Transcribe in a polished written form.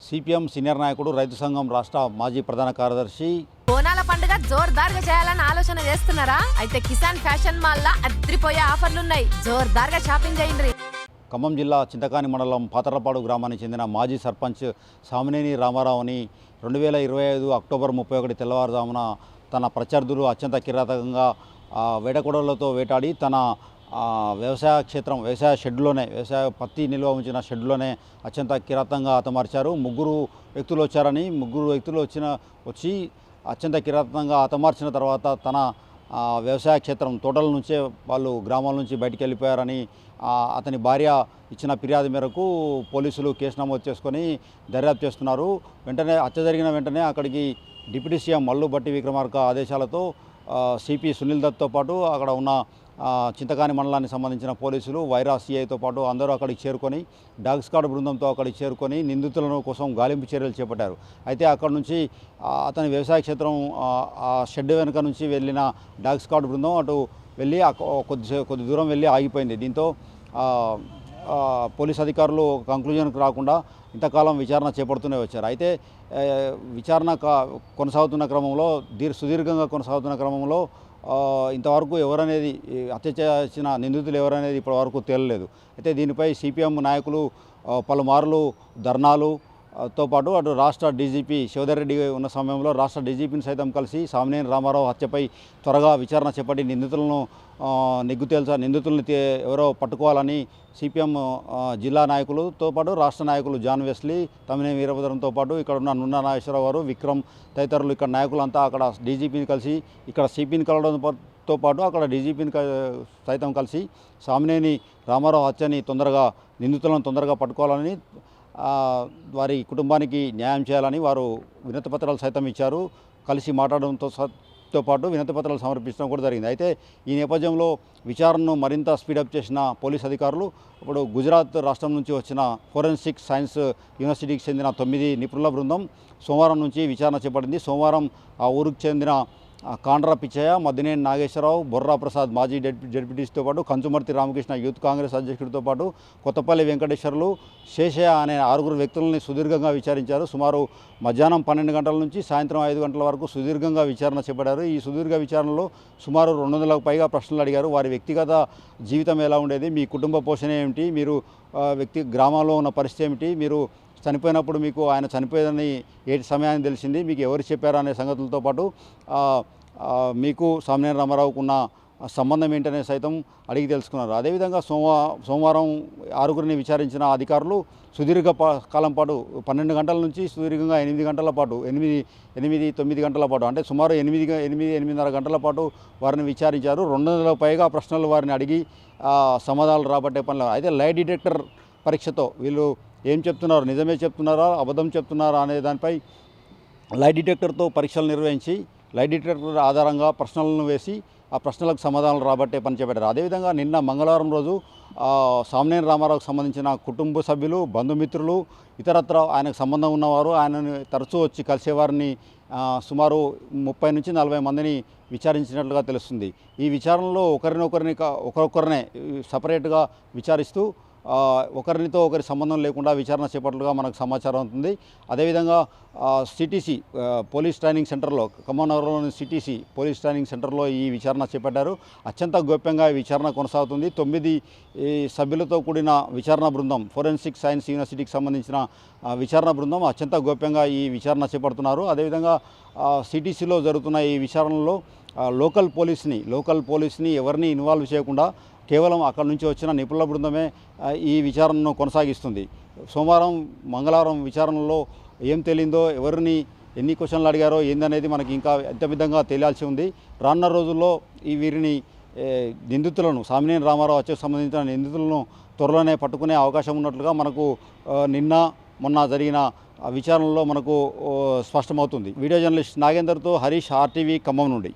CPM senior నాయకుడు రైతు సంఘం రాష్ట్ర మాజీ ప్రధాన కార్యదర్శి. బోనాల పండుగ జోర్దార్గా చేయాలని ఆలోచన చేస్తున్నారా? అయితే కిసాన్ ఫ్యాషన్ మాల్ లా అద్రిపోయే ఆఫర్లున్నాయి. జోర్దార్గా షాపింగ్ చేయండి. ఖమ్మం జిల్లా చింతకాని మండలం పాతరపాడు గ్రామానికి చెందిన మాజీ సర్పంచ్ సామినేని రామారావుని 2025 అక్టోబర్ 31 తెల్లవారుజామున తన ప్రత్యర్థులు అత్యంత కిరాతకంగా వేటకొడలతో వేటాడి తన వ్యవసాయ షెడ్లోనే పత్తి నిల్వ ఉంచిన షెడ్లోనే అత్యంత కిరాతంగా హతమార్చారు. ముగ్గురు వ్యక్తులు వచ్చారని, వచ్చి అత్యంత కిరాతంగా హతమార్చిన తర్వాత తన వ్యవసాయ క్షేత్రం తోటల నుంచే వాళ్ళు గ్రామాల నుంచి బయటికి వెళ్ళిపోయారని అతని భార్య ఇచ్చిన ఫిర్యాదు మేరకు పోలీసులు కేసు నమోదు చేసుకొని దర్యాప్తు చేస్తున్నారు. వెంటనే హత్య జరిగిన వెంటనే అక్కడికి డిప్యూటీ సీఎం మల్లు భట్టి విక్రమార్క ఆదేశాలతో సిపి సునీల్ దత్తో పాటు అక్కడ ఉన్న చింతకాని మండలానికి సంబంధించిన పోలీసులు, వైరా సిఐతో పాటు అందరూ అక్కడికి చేరుకొని డాగ్ స్క్వాడ్ బృందంతో అక్కడికి చేరుకొని నిందితులను కోసం గాలింపు చర్యలు చేపట్టారు. అయితే అక్కడ నుంచి అతని వ్యవసాయ క్షేత్రం షెడ్ వెనుక నుంచి వెళ్ళిన డాగ్ స్క్వాడ్ బృందం అటు వెళ్ళి కొద్ది దూరం వెళ్ళి ఆగిపోయింది. దీంతో పోలీస్ అధికారులు కంక్లూజన్కి రాకుండా ఇంతకాలం విచారణ చేపడుతూనే వచ్చారు. అయితే విచారణ కొనసాగుతున్న క్రమంలో సుదీర్ఘంగా కొనసాగుతున్న క్రమంలో ఇంతవరకు ఎవరనేది హత్య చేసిన నిందితులు ఎవరనేది ఇప్పటివరకు తేలలేదు. అయితే దీనిపై సిపిఎం నాయకులు పలుమార్లు ధర్నాలుతో పాటు అటు రాష్ట్ర డీజీపీ శివధర్ రెడ్డి ఉన్న సమయంలో రాష్ట్ర డీజీపీని సైతం కలిసి సామినేని రామారావు హత్యపై త్వరగా విచారణ చేపట్టి నిందితులను ఎవరో పట్టుకోవాలని సిపిఎం జిల్లా నాయకులతో పాటు రాష్ట్ర నాయకులు జాన్ వెస్లీ, తమ్మినేని వీరభద్రంతో పాటు ఇక్కడ ఉన్న నున్న నాగేశ్వరరావు గారు, విక్రమ్ తదితరులు ఇక్కడ నాయకులంతా అక్కడ డీజీపీని కలిసి ఇక్కడ సిపిని కలవడంతో పాటు అక్కడ డీజీపీని సైతం కలిసి సామినేని రామారావు హత్యని నిందితులను తొందరగా పట్టుకోవాలని, వారి కుటుంబానికి న్యాయం చేయాలని వారు వినతిపత్రాలు సైతం ఇచ్చారు. కలిసి మాట్లాడడంతో పాటు వినతిపత్రాలు సమర్పించడం కూడా జరిగింది. అయితే ఈ నేపథ్యంలో విచారణను మరింత స్పీడప్ చేసిన పోలీస్ అధికారులు ఇప్పుడు గుజరాత్ రాష్ట్రం నుంచి వచ్చిన ఫోరెన్సిక్ సైన్స్ యూనివర్సిటీకి చెందిన 9 నిపుణుల బృందం సోమవారం నుంచి విచారణ చేపట్టింది. సోమవారం ఆ ఊరికి చెందిన కాండ్రా పిచ్చయ్య, మద్దినేని నాగేశ్వరరావు, బొర్రా ప్రసాద్ మాజీ జడ్పీటీసీతో పాటు కంచుమర్తి రామకృష్ణ యూత్ కాంగ్రెస్ అధ్యక్షుడితో పాటు కొత్తపల్లి వెంకటేశ్వర్లు, శేషయ్య అనే 6 వ్యక్తులని సుదీర్ఘంగా విచారించారు. సుమారు మధ్యాహ్నం 12 గంటల నుంచి సాయంత్రం 5 గంటల వరకు సుదీర్ఘంగా విచారణ చేపట్టారు. ఈ సుదీర్ఘ విచారణలో సుమారు 200లకు పైగా ప్రశ్నలు అడిగారు. వారి వ్యక్తిగత జీవితం ఎలా ఉండేది, మీ కుటుంబ పోషణ ఏమిటి, మీరు గ్రామంలో ఉన్న పరిస్థితి ఏమిటి, మీరు చనిపోయినప్పుడు మీకు ఆయన చనిపోయేదని ఏ సమయానికి తెలిసింది, మీకు ఎవరు చెప్పారు అనే సంగతులతో పాటు మీకు సామినేని రామారావుకు ఉన్న సంబంధం ఏంటనే సైతం అడిగి తెలుసుకున్నారు. అదేవిధంగా సోమవారం 6గురిని విచారించిన అధికారులు సుదీర్ఘ కాలం పాటు 12 గంటల నుంచి సుదీర్ఘంగా 8 గంటల పాటు 9 గంటల పాటు అంటే సుమారు 8-8:30 గంటల పాటు వారిని విచారించారు. 200లకు పైగా ప్రశ్నలు వారిని అడిగి సమాధానాలు రాబట్టే పనిలో. అయితే లై డిటెక్టర్ పరీక్షతో వీళ్ళు ఏం చెప్తున్నారు, నిజమే చెప్తున్నారా, అబద్ధం చెప్తున్నారా అనే దానిపై లై డిటెక్టర్తో పరీక్షలు నిర్వహించి లై డిటెక్టర్ ఆధారంగా ప్రశ్నలను వేసి ఆ ప్రశ్నలకు సమాధానాలు రాబట్టే పని చేపట్టారు. అదేవిధంగా నిన్న మంగళవారం రోజు సామినేని రామారావుకు సంబంధించిన కుటుంబ సభ్యులు, బంధుమిత్రులు, ఇతరత్ర ఆయనకు సంబంధం ఉన్నవారు, ఆయనను తరచూ వచ్చి కలిసేవారిని సుమారు 30 నుంచి 40 మందిని విచారించినట్లుగా తెలుస్తుంది. ఈ విచారణలో ఒక్కొక్కరినే సపరేట్గా విచారిస్తూ ఒకరితో ఒకరి సంబంధం లేకుండా విచారణ చేపట్లుగా మనకు సమాచారం అవుతుంది. అదేవిధంగా సిటీసీ పోలీస్ ట్రైనింగ్ సెంటర్లో, ఖమ్మం నగరంలోని సిటీసీ పోలీస్ ట్రైనింగ్ సెంటర్లో ఈ విచారణ చేపట్టారు. అత్యంత గోప్యంగా ఈ విచారణ కొనసాగుతుంది. 9 సభ్యులతో కూడిన విచారణ బృందం, ఫోరెన్సిక్ సైన్స్ యూనివర్సిటీకి సంబంధించిన విచారణ బృందం అత్యంత గోప్యంగా ఈ విచారణ చేపడుతున్నారు. అదేవిధంగా సిటీసీలో జరుగుతున్న ఈ విచారణలో లోకల్ పోలీస్ని ఎవరిని ఇన్వాల్వ్ చేయకుండా కేవలం అక్కడి నుంచి వచ్చిన నిపుణుల బృందమే ఈ విచారణను కొనసాగిస్తుంది. మంగళవారం విచారణలో ఏం తేలిందో, ఎవరిని ఎన్ని క్వశ్చన్లు అడిగారో ఏందనేది మనకి ఇంకా ఎంత విధంగా తెలియాల్సి ఉంది. రానున్న రోజుల్లో వీరిని నిందితులను, సామినేని రామారావు హత్యకు సంబంధించిన నిందితులను త్వరలోనే పట్టుకునే అవకాశం ఉన్నట్లుగా మనకు మొన్న జరిగిన విచారణలో మనకు స్పష్టమవుతుంది. వీడియో జర్నలిస్ట్ నాగేందర్తో హరీష్, RTV ఖమ్మం నుండి.